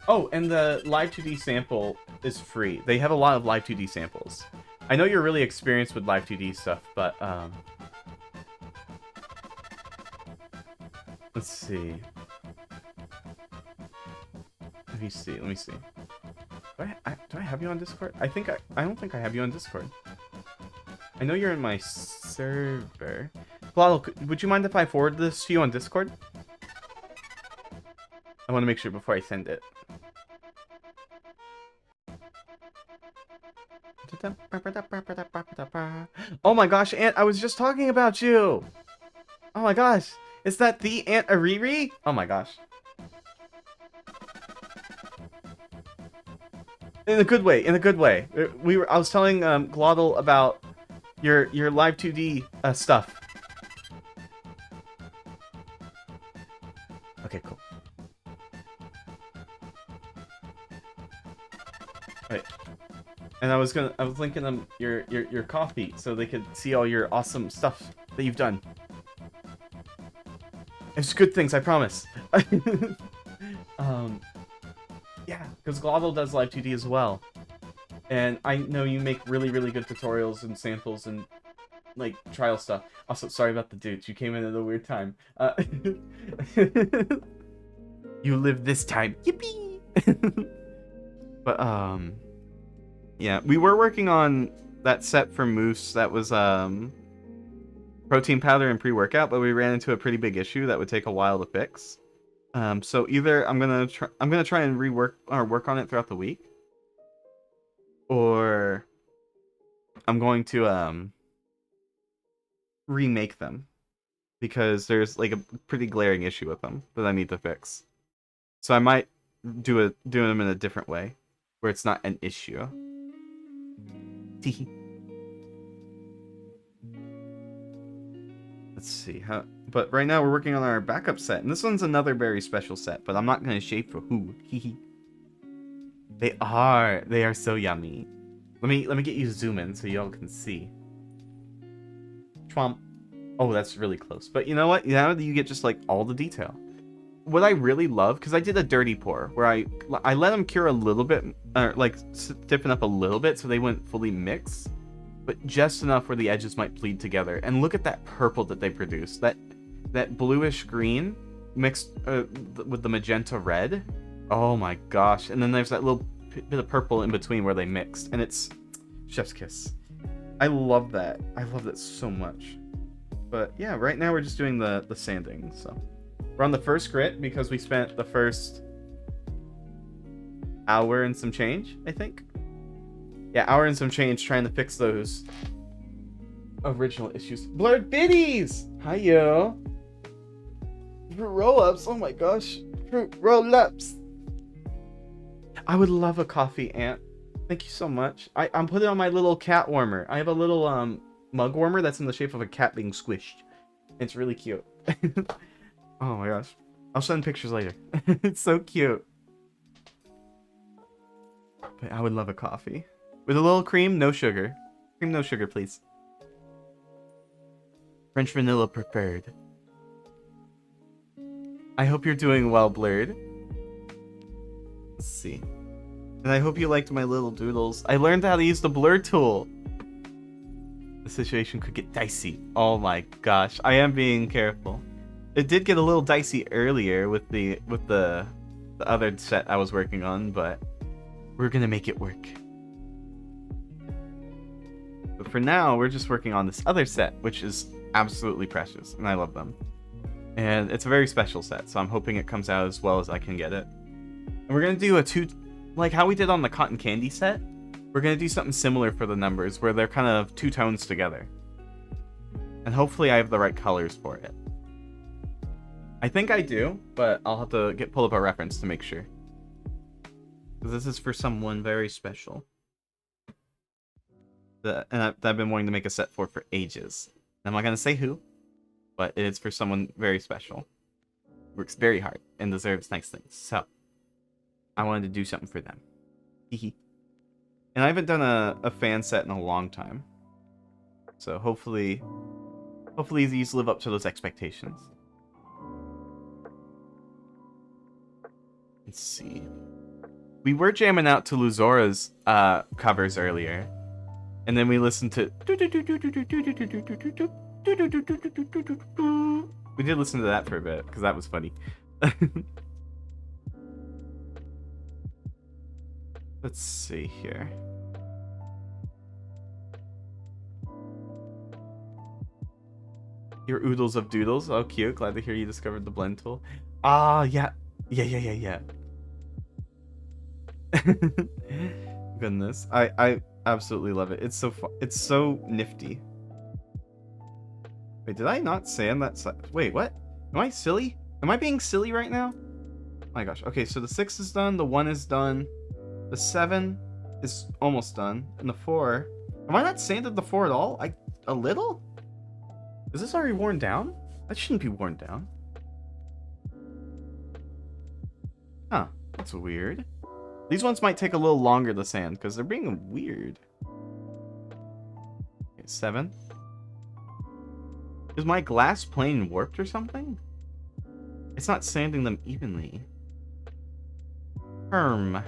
Oh, and the Live 2D sample is free. They have a lot of Live 2D samples. I know you're really experienced with Live 2D stuff, but let's see. Let me see. Do I have you on Discord? I don't think I have you on Discord. I know you're in my server. Glottal, would you mind if I forward this to you on Discord? I want to make sure before I send it. Oh my gosh, Aunt, I was just talking about you! Oh my gosh, is that the Aunt Ariri? Oh my gosh. In a good way, in a good way. I was telling Glottal about your Live 2D stuff. Okay, cool. Wait. And I was linking them your coffee so they could see all your awesome stuff that you've done. It's good things, I promise. Yeah, because Glottal does Live 2D as well. And I know you make really, really good tutorials and samples and, like, trial stuff. Also, sorry about the dudes. You came in at a weird time. You live this time. Yippee! But, yeah, we were working on that set for Moose that was, protein powder and pre-workout, but we ran into a pretty big issue that would take a while to fix. So either I'm gonna try and work on it throughout the week, or I'm going to remake them because there's like a pretty glaring issue with them that I need to fix. So I might do them in a different way where it's not an issue. Teehee. Let's see how. But right now we're working on our backup set, and this one's another very special set. But I'm not gonna shade for who. Hehe. They are so yummy. Let me get you zoom in so y'all can see. Chomp. Oh, that's really close. But you know what? Now you get just like all the detail. What I really love, because I did a dirty pour where I let them cure a little bit, or like stiffen up a little bit so they wouldn't fully mix, but just enough where the edges might bleed together. And look at that purple that they produce. That bluish green mixed with the magenta red. Oh my gosh. And then there's that little bit of purple in between where they mixed. And it's chef's kiss. I love that. I love that so much. But yeah, right now we're just doing the sanding. So we're on the first grit because we spent the first hour and some change, I think. Yeah, hour and some change trying to fix those original issues. Blurred Biddies! Hi, yo. Fruit roll-ups. Oh my gosh. Fruit roll-ups. I would love a coffee, Aunt. Thank you so much. I'm putting on my little cat warmer. I have a little mug warmer that's in the shape of a cat being squished. It's really cute. Oh my gosh. I'll send pictures later. It's so cute. But I would love a coffee. With a little cream, no sugar. Cream, no sugar, please. French vanilla preferred. I hope you're doing well, Blurred. Let's see. And I hope you liked my little doodles. I learned how to use the blur tool. The situation could get dicey. Oh my gosh. I am being careful. It did get a little dicey earlier with the other set I was working on, but we're gonna make it work. But for now, we're just working on this other set, which is absolutely precious, and I love them. And it's a very special set, so I'm hoping it comes out as well as I can get it. And we're gonna do like how we did on the cotton candy set, we're gonna do something similar for the numbers, where they're kind of two tones together. And hopefully I have the right colors for it. I think I do, but I'll have to pull up a reference to make sure. Because this is for someone very special. And I've been wanting to make a set for ages. I'm not going to say who, but it is for someone very special. Works very hard and deserves nice things. So, I wanted to do something for them. And I haven't done a fan set in a long time. So hopefully these live up to those expectations. Let's see. We were jamming out to Luzora's covers earlier. And then we listened to... We did listen to that for a bit, because that was funny. Let's see here. Your oodles of doodles. Oh, cute. Glad to hear you discovered the blend tool. Ah, yeah. Yeah. Goodness. I absolutely love it. It's so fun. It's so nifty. Wait, did I not sand that side? Wait, what? Am I silly? Am I being silly right now? Oh my gosh. Okay, so the 6 is done. The 1 is done. The 7 is almost done. And the 4... Am I not sanded the 4 at all? A little? Is this already worn down? That shouldn't be worn down. Huh. That's weird. These ones might take a little longer to sand because they're being weird. Okay, 7. Is my glass plane warped or something? It's not sanding them evenly. Herm.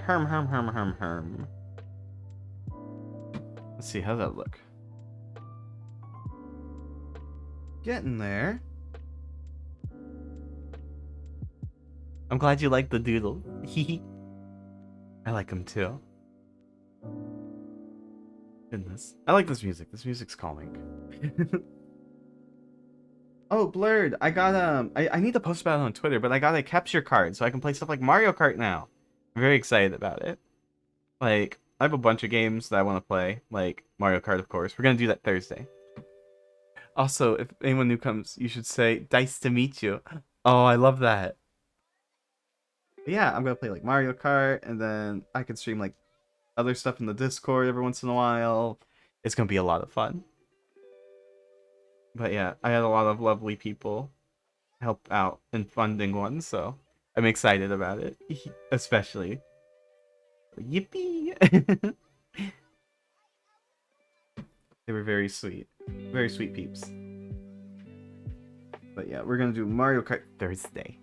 Let's see, how's that look? Getting there. I'm glad you like the doodle. I like him too. Goodness. I like this music. This music's calming. Oh, Blurred. I got I need to post about it on Twitter, but I got a capture card so I can play stuff like Mario Kart now. I'm very excited about it. Like, I have a bunch of games that I want to play, like Mario Kart, of course. We're gonna do that Thursday. Also, if anyone new comes, you should say, "Nice to meet you." Oh, I love that. But yeah, I'm gonna play like Mario Kart, and then I can stream like other stuff in the Discord every once in a while. It's gonna be a lot of fun. But yeah, I had a lot of lovely people help out in funding one, so I'm excited about it. Especially. Yippee! They were very sweet. Very sweet peeps. But yeah, we're gonna do Mario Kart Thursday.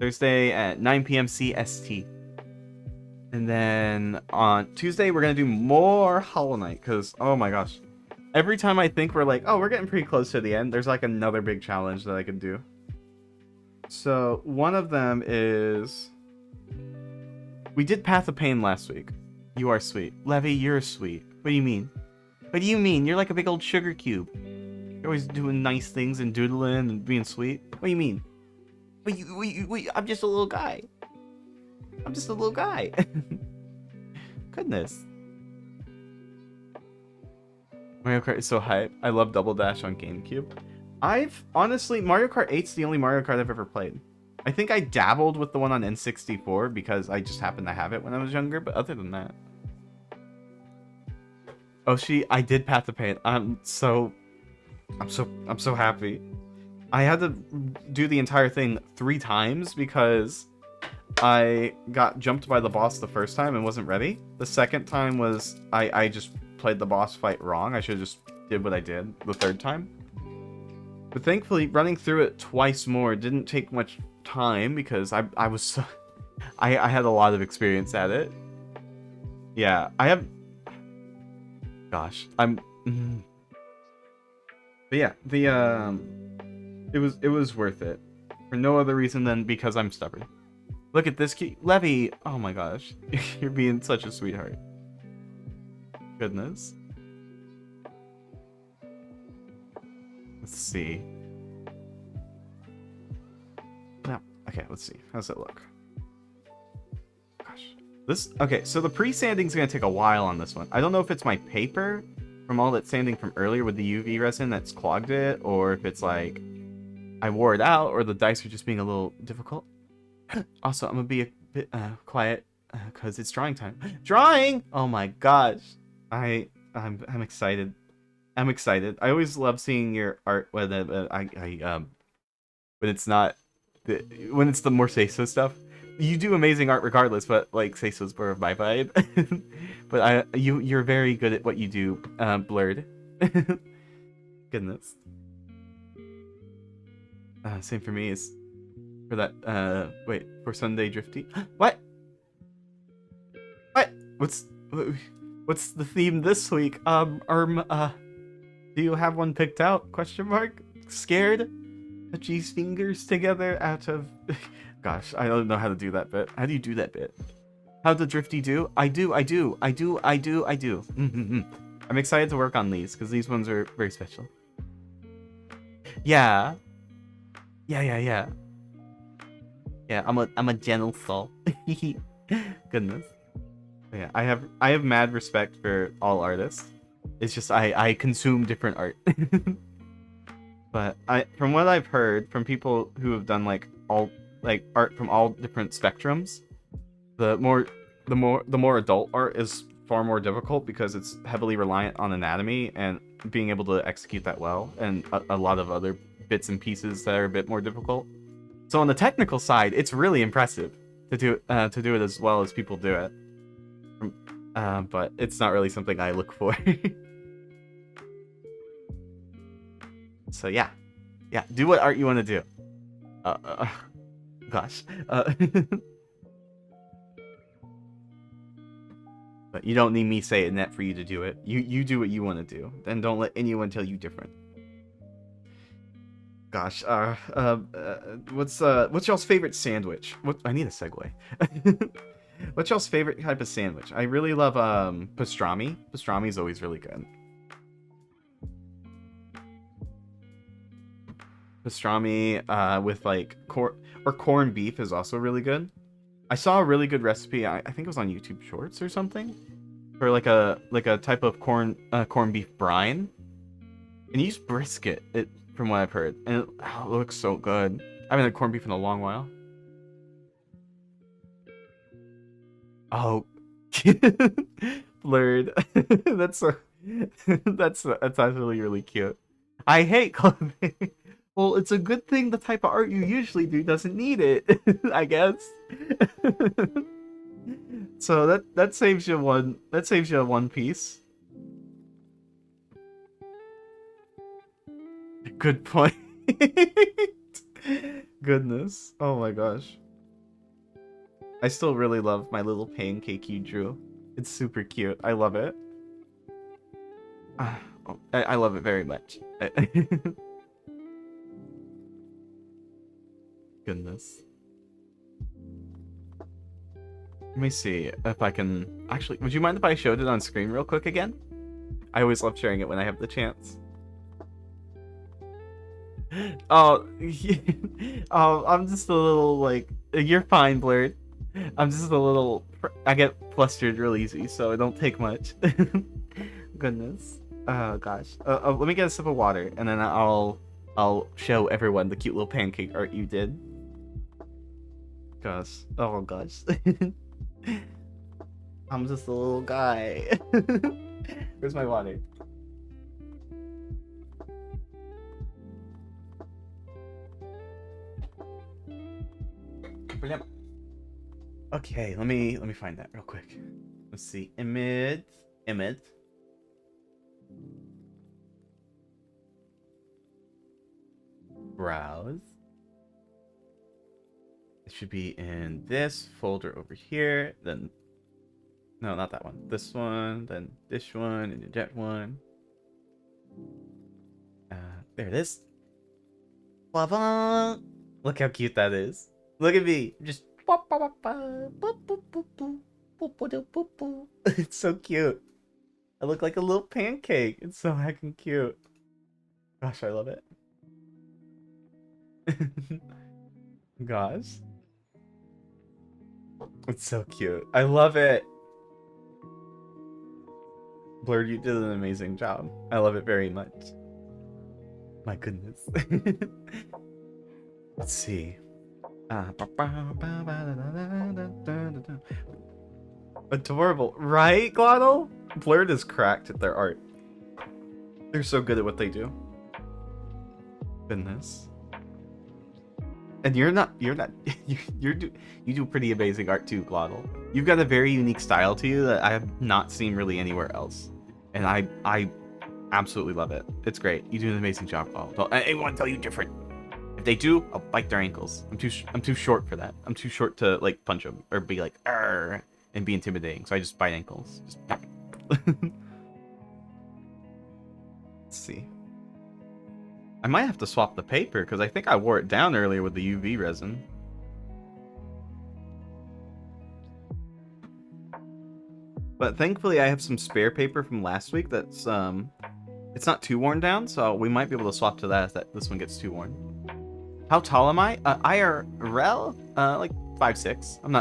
Thursday at 9 p.m. CST. And then on Tuesday, we're gonna do more Hollow Knight, because, oh my gosh. Every time I think we're like, oh, we're getting pretty close to the end, there's like another big challenge that I could do. So, one of them is... We did Path of Pain last week. You are sweet. Levy, you're sweet. What do you mean? What do you mean? You're like a big old sugar cube. You're always doing nice things and doodling and being sweet. What do you mean? I'm just a little guy. I'm just a little guy. Goodness. Mario Kart is so hype. I love Double Dash on GameCube. Honestly, Mario Kart 8's the only Mario Kart I've ever played. I think I dabbled with the one on N64 because I just happened to have it when I was younger, but other than that. Oh, I did Path of Pain. I'm so happy. I had to do the entire thing 3 times because I got jumped by the boss the first time and wasn't ready. The second time was I just played the boss fight wrong. I should have just did what I did the third time. But thankfully, running through it twice more didn't take much time because I was so... I had a lot of experience at it. Yeah, I have... Gosh, I'm... But yeah, it was worth it. For no other reason than because I'm stubborn. Look at this cute... Levy! Oh my gosh. You're being such a sweetheart. Goodness. Let's see. No. Okay, let's see. How's it look? Gosh. Okay, so the pre-sanding is going to take a while on this one. I don't know if it's my paper from all that sanding from earlier with the UV resin that's clogged it, or if it's like I wore it out or the dice are just being a little difficult. Also, I'm gonna be a bit quiet because it's drawing time. Drawing! Oh my gosh, I'm excited. I'm excited. I always love seeing your art when when it's not when it's the more Seiso stuff. You do amazing art regardless, but like Seiso's more of my vibe. But you're very good at what you do, Blurred. Goodness. Same for me is for that wait, for Sunday Drifty. What? What? What's the theme this week? Do you have one picked out? Question mark? Scared? Put these fingers together out of gosh, I don't know how to do that bit. How do you do that bit? How the Drifty do? I do. I'm excited to work on these because these ones are very special. Yeah. Yeah, I'm a gentle soul. Goodness. Yeah, I have mad respect for all artists. It's just I consume different art. But from what I've heard from people who have done like all like art from all different spectrums, the more adult art is far more difficult because it's heavily reliant on anatomy and being able to execute that well, and a lot of other bits and pieces that are a bit more difficult. So on the technical side, it's really impressive to do it as well as people do it. But it's not really something I look for. So yeah, do what art you want to do. Gosh. But you don't need me saying that for you to do it. You do what you want to do. Then don't let anyone tell you different. Gosh, what's y'all's favorite sandwich? I need a segue. What's y'all's favorite type of sandwich? I really love pastrami. Pastrami is always really good. Pastrami with like corned beef is also really good. I saw a really good recipe. I think it was on YouTube Shorts or something for like a type of corned beef brine. And you use brisket, from what I've heard, and it looks so good. I haven't had corned beef in a long while. Oh, Blurred. that's actually really cute. I hate clothing. Well, it's a good thing the type of art you usually do doesn't need it, I guess. So that saves you one piece. Good point. Goodness. Oh my gosh. I still really love my little pancake you drew. It's super cute. I love it. I love it very much. Goodness. Let me see if I can... Actually, would you mind if I showed it on screen real quick again? I always love sharing it when I have the chance. Oh, oh, I'm just a little, like... You're fine, Blurred. I'm just a little... I get flustered real easy, so it don't take much. Goodness. Oh, gosh. Let me get a sip of water, and then I'll show everyone the cute little pancake art you did. Gosh. Oh, gosh. I'm just a little guy. Where's my water? Okay, let me find that real quick. Let's see. Image. Browse. It should be in this folder over here. Then, no, not that one. This one, then this one, and that one. There it is. Look how cute that is. Look at me, just. It's so cute. I look like a little pancake. It's so heckin' cute. Gosh, I love it. Gosh. It's so cute. I love it. Blurred, you did an amazing job. I love it very much. My goodness. Let's see. Adorable, right, Glottal? Blurred is cracked at their art. They're so good at what they do. Goodness. And you do pretty amazing art too, Glottal. You've got a very unique style to you that I have not seen really anywhere else. And I absolutely love it. It's great. You do an amazing job, Glottal. Don't anyone tell you different. If they do, I'll bite their ankles. I'm too short for that. I'm too short to like punch them or be like "Arr," and be intimidating. So I just bite ankles. Just Let's see. I might have to swap the paper because I think I wore it down earlier with the UV resin. But thankfully I have some spare paper from last week that's it's not too worn down, so we might be able to swap to that if this one gets too worn. How tall am I? IRL? Like 5'6". I'm not